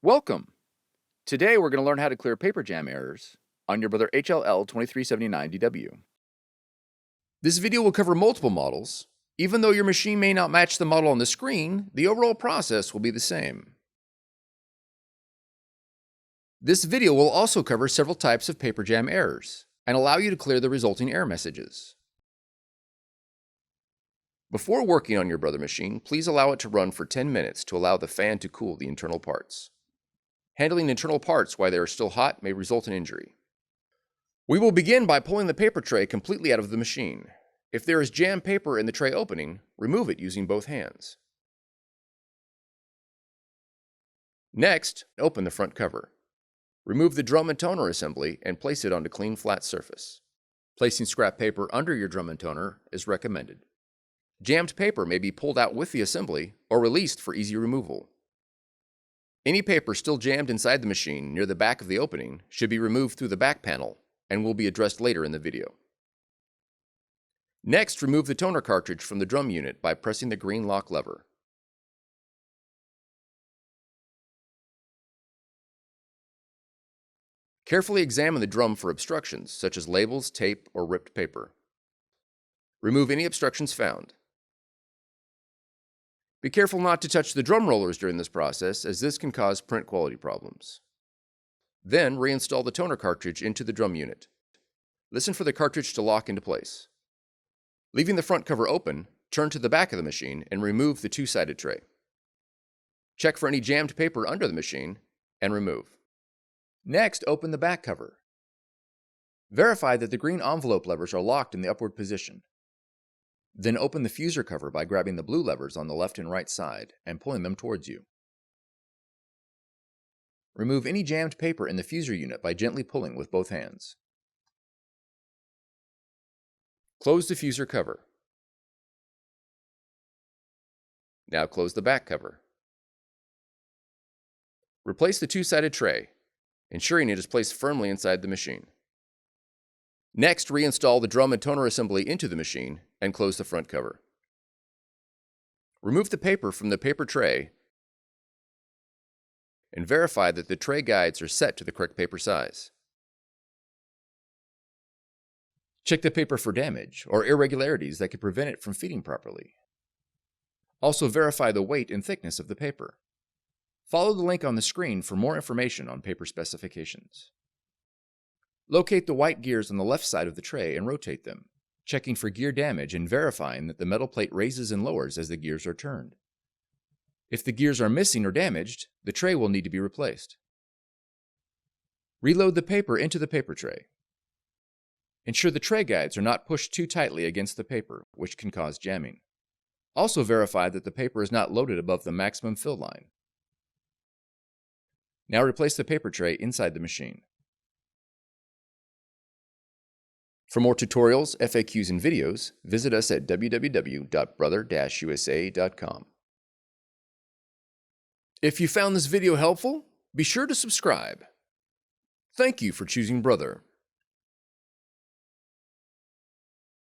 Welcome! Today we're going to learn how to clear paper jam errors on your Brother HL-L2379DW. This video will cover multiple models. Even though your machine may not match the model on the screen, the overall process will be the same. This video will also cover several types of paper jam errors and allow you to clear the resulting error messages. Before working on your Brother machine, please allow it to run for 10 minutes to allow the fan to cool the internal parts. Handling internal parts while they are still hot may result in injury. We will begin by pulling the paper tray completely out of the machine. If there is jammed paper in the tray opening, remove it using both hands. Next, open the front cover. Remove the drum and toner assembly and place it onto clean flat surface. Placing scrap paper under your drum and toner is recommended. Jammed paper may be pulled out with the assembly or released for easy removal. Any paper still jammed inside the machine near the back of the opening should be removed through the back panel and will be addressed later in the video. Next, remove the toner cartridge from the drum unit by pressing the green lock lever. Carefully examine the drum for obstructions such as labels, tape, or ripped paper. Remove any obstructions found. Be careful not to touch the drum rollers during this process, as this can cause print quality problems. Then, reinstall the toner cartridge into the drum unit. Listen for the cartridge to lock into place. Leaving the front cover open, turn to the back of the machine and remove the two-sided tray. Check for any jammed paper under the machine and remove. Next, open the back cover. Verify that the green envelope levers are locked in the upward position. Then open the fuser cover by grabbing the blue levers on the left and right side and pulling them towards you. Remove any jammed paper in the fuser unit by gently pulling with both hands. Close the fuser cover. Now close the back cover. Replace the two-sided tray, ensuring it is placed firmly inside the machine. Next, reinstall the drum and toner assembly into the machine and close the front cover. Remove the paper from the paper tray and verify that the tray guides are set to the correct paper size. Check the paper for damage or irregularities that could prevent it from feeding properly. Also verify the weight and thickness of the paper. Follow the link on the screen for more information on paper specifications. Locate the white gears on the left side of the tray and rotate them, checking for gear damage and verifying that the metal plate raises and lowers as the gears are turned. If the gears are missing or damaged, the tray will need to be replaced. Reload the paper into the paper tray. Ensure the tray guides are not pushed too tightly against the paper, which can cause jamming. Also verify that the paper is not loaded above the maximum fill line. Now replace the paper tray inside the machine. For more tutorials, FAQs, and videos, visit us at www.brother-usa.com. If you found this video helpful, be sure to subscribe. Thank you for choosing Brother.